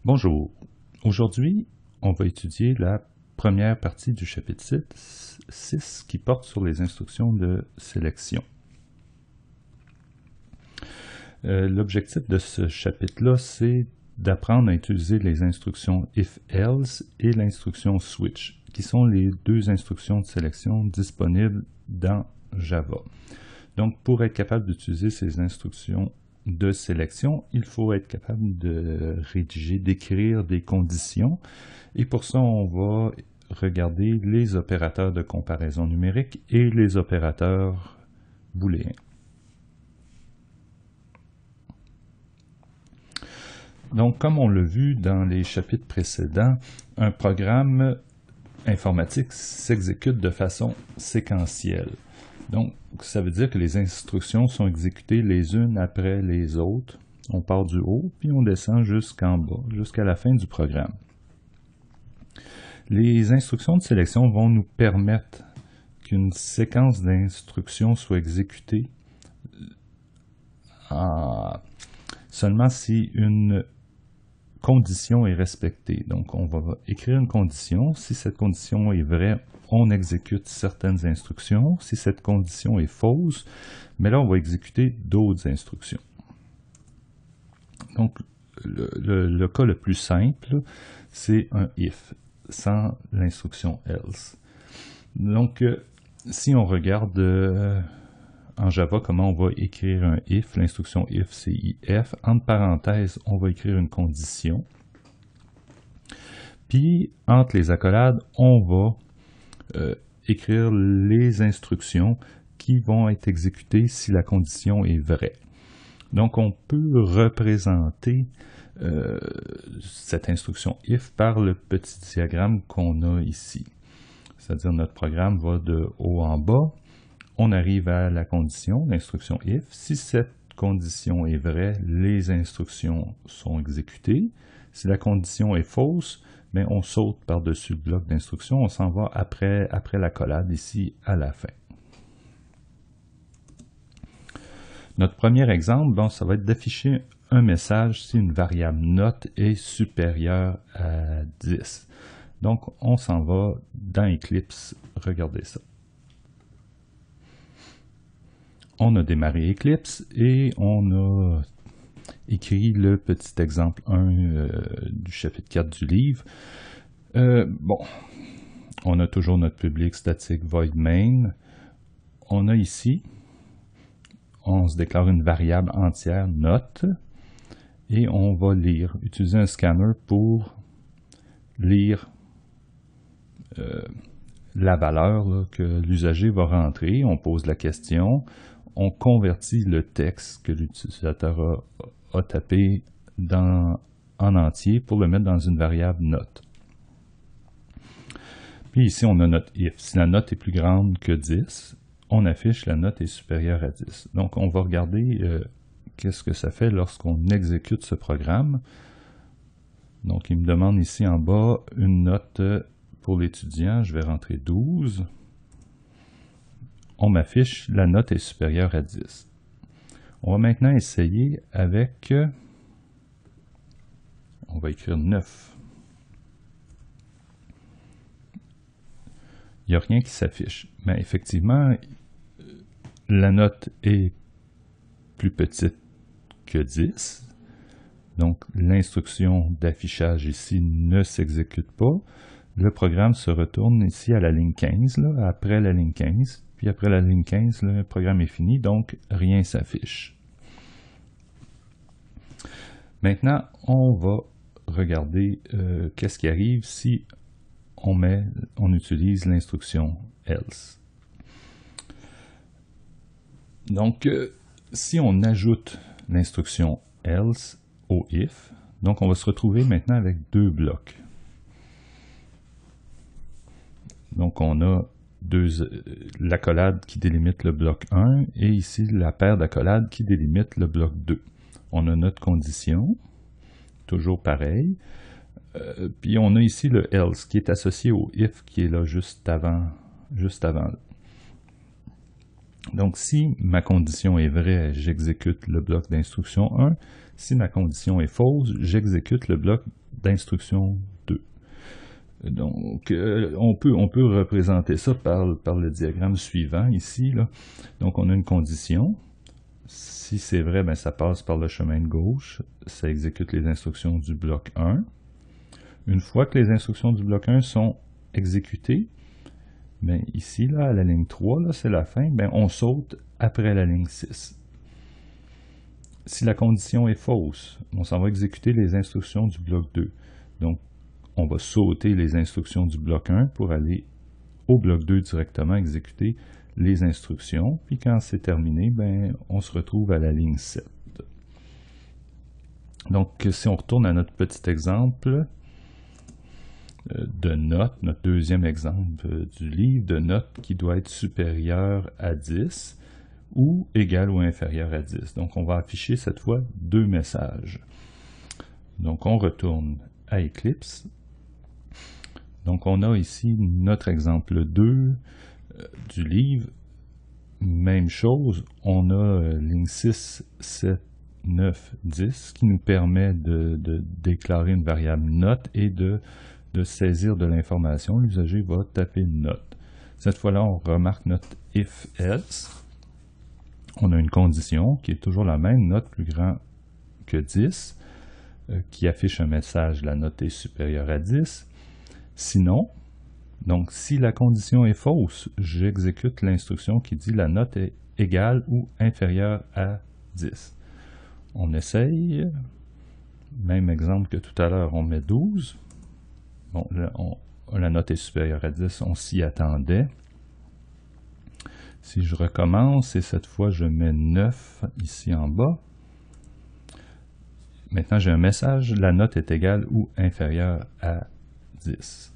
Bonjour. Aujourd'hui, on va étudier la première partie du chapitre 6 qui porte sur les instructions de sélection. L'objectif de ce chapitre-là, c'est d'apprendre à utiliser les instructions if-else et l'instruction switch, qui sont les deux instructions de sélection disponibles dans Java. Donc, pour être capable d'utiliser ces instructions de sélection, il faut être capable de rédiger, d'écrire des conditions. Et pour ça, on va regarder les opérateurs de comparaison numérique et les opérateurs booléens. Donc, comme on l'a vu dans les chapitres précédents, un programme informatique s'exécute de façon séquentielle. Donc, ça veut dire que les instructions sont exécutées les unes après les autres. On part du haut, puis on descend jusqu'en bas, jusqu'à la fin du programme. Les instructions de sélection vont nous permettre qu'une séquence d'instructions soit exécutée seulement si une condition est respectée. Donc, on va écrire une condition. Si cette condition est vraie, on exécute certaines instructions. Si cette condition est fausse, mais là, on va exécuter d'autres instructions. Donc, le cas le plus simple, c'est un if, sans l'instruction else. Donc, si on regarde en Java comment on va écrire un if, l'instruction if, c'est if. Entre parenthèses, on va écrire une condition. Puis, entre les accolades, on va écrire les instructions qui vont être exécutées si la condition est vraie. Donc, on peut représenter cette instruction if par le petit diagramme qu'on a ici. C'est-à-dire notre programme va de haut en bas. On arrive à la condition, l'instruction if. Si cette condition est vraie, les instructions sont exécutées. Si la condition est fausse, mais on saute par-dessus le bloc d'instructions, on s'en va après l'accolade ici à la fin. Notre premier exemple, bon, ça va être d'afficher un message si une variable note est supérieure à 10. Donc, on s'en va dans Eclipse, regardez ça. On a démarré Eclipse et on a écrit le petit exemple 1 du chapitre 4 du livre. Bon, on a toujours notre public statique void main. On a ici, on se déclare une variable entière note et on va lire, utiliser un scanner pour lire la valeur là, que l'usager va rentrer. On pose la question. On convertit le texte que l'utilisateur a tapé en entier pour le mettre dans une variable note. Puis ici, on a notre if. Si la note est plus grande que 10, on affiche la note est supérieure à 10. Donc, on va regarder qu'est-ce que ça fait lorsqu'on exécute ce programme. Donc, il me demande ici en bas une note pour l'étudiant. Je vais rentrer 12. On m'affiche la note est supérieure à 10. On va maintenant essayer avec, on va écrire 9. Il n'y a rien qui s'affiche. Mais effectivement, la note est plus petite que 10. Donc, l'instruction d'affichage ici ne s'exécute pas. Le programme se retourne ici à la ligne 15, là, après la ligne 15. Puis après la ligne 15, le programme est fini, donc rien s'affiche. Maintenant, on va regarder qu'est-ce qui arrive si on utilise l'instruction else. Donc, si on ajoute l'instruction else au if, donc on va se retrouver maintenant avec deux blocs. Donc, on a l'accolade qui délimite le bloc 1 et ici la paire d'accolades qui délimite le bloc 2. On a notre condition, toujours pareil. Puis on a ici le else qui est associé au if qui est là juste avant. Donc si ma condition est vraie, j'exécute le bloc d'instruction 1. Si ma condition est fausse, j'exécute le bloc d'instruction 2. Donc, on peut représenter ça par le diagramme suivant ici, là. Donc, on a une condition. Si c'est vrai, ben, ça passe par le chemin de gauche. Ça exécute les instructions du bloc 1. Une fois que les instructions du bloc 1 sont exécutées, ben, ici, là, à la ligne 3, là, c'est la fin, ben, on saute après la ligne 6. Si la condition est fausse, on s'en va exécuter les instructions du bloc 2. Donc, on va sauter les instructions du bloc 1 pour aller au bloc 2 directement exécuter les instructions. Puis quand c'est terminé, ben, on se retrouve à la ligne 7. Donc, si on retourne à notre petit exemple de note, notre deuxième exemple du livre de note qui doit être supérieur à 10 ou égal ou inférieur à 10. Donc, on va afficher cette fois deux messages. Donc, on retourne à Eclipse. Donc, on a ici notre exemple 2 du livre. Même chose, on a ligne 6, 7, 9, 10 qui nous permet de déclarer une variable note et de saisir de l'information. L'usager va taper une note. Cette fois-là, on remarque notre if-else. On a une condition qui est toujours la même, note plus grand que 10, qui affiche un message, la note est supérieure à 10. Sinon, donc si la condition est fausse, j'exécute l'instruction qui dit la note est égale ou inférieure à 10. On essaye, même exemple que tout à l'heure, on met 12. Bon, là, la note est supérieure à 10, on s'y attendait. Si je recommence, et cette fois je mets 9 ici en bas. Maintenant j'ai un message, la note est égale ou inférieure à 10.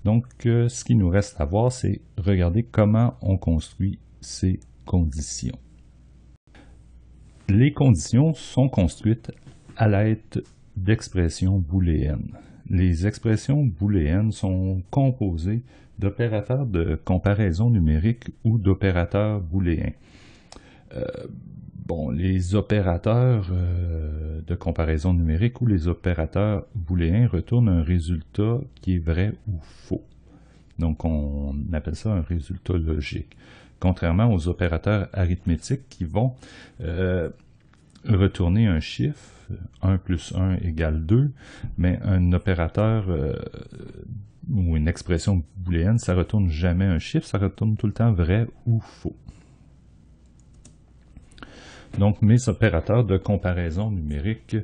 Donc ce qu'il nous reste à voir, c'est regarder comment on construit ces conditions. Les conditions sont construites à l'aide d'expressions booléennes. Les expressions booléennes sont composées d'opérateurs de comparaison numérique ou d'opérateurs booléens. Bon, les opérateurs de comparaison numérique ou les opérateurs booléens retournent un résultat qui est vrai ou faux. Donc, on appelle ça un résultat logique. Contrairement aux opérateurs arithmétiques qui vont retourner un chiffre, 1 plus 1 égale 2, mais un opérateur ou une expression booléenne, ça ne retourne jamais un chiffre, ça retourne tout le temps vrai ou faux. Donc, mes opérateurs de comparaison numérique,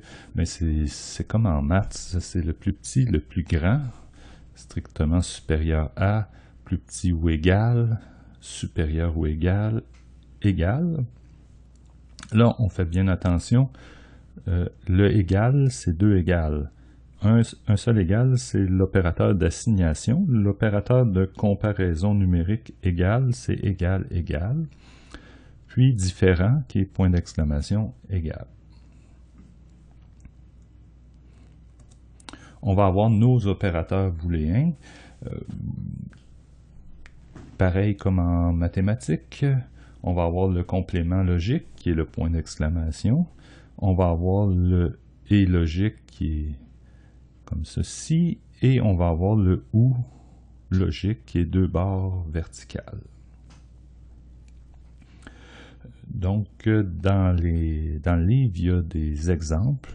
c'est comme en maths, c'est le plus petit, le plus grand, strictement supérieur à, plus petit ou égal, supérieur ou égal, égal. Là, on fait bien attention, le égal, c'est deux égales. Un seul égal, c'est l'opérateur d'assignation. L'opérateur de comparaison numérique égal, c'est égal, égal. Puis différent, qui est point d'exclamation, égal. On va avoir nos opérateurs booléens. Pareil comme en mathématiques, on va avoir le complément logique, qui est le point d'exclamation. On va avoir le « et » logique, qui est comme ceci. Et on va avoir le « ou » logique, qui est deux barres verticales. Donc, dans le livre, il y a des exemples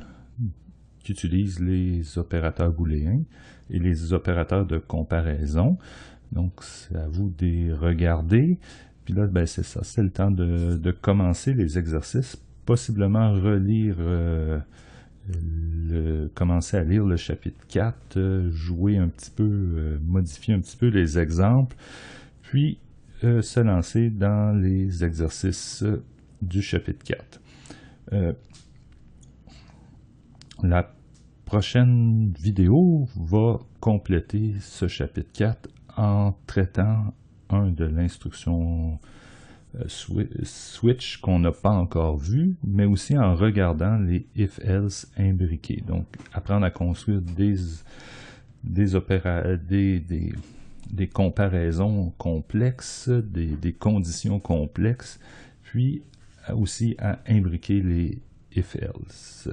qui utilisent les opérateurs booléens et les opérateurs de comparaison. Donc, c'est à vous de les regarder. Puis là, ben, c'est ça, c'est le temps de commencer les exercices, possiblement relire, commencer à lire le chapitre 4, jouer un petit peu, modifier un petit peu les exemples, puis se lancer dans les exercices du chapitre 4. La prochaine vidéo va compléter ce chapitre 4 en traitant de l'instruction switch qu'on n'a pas encore vu, mais aussi en regardant les if-else imbriqués. Donc, apprendre à construire des comparaisons complexes, des conditions complexes, puis aussi à imbriquer les if-else.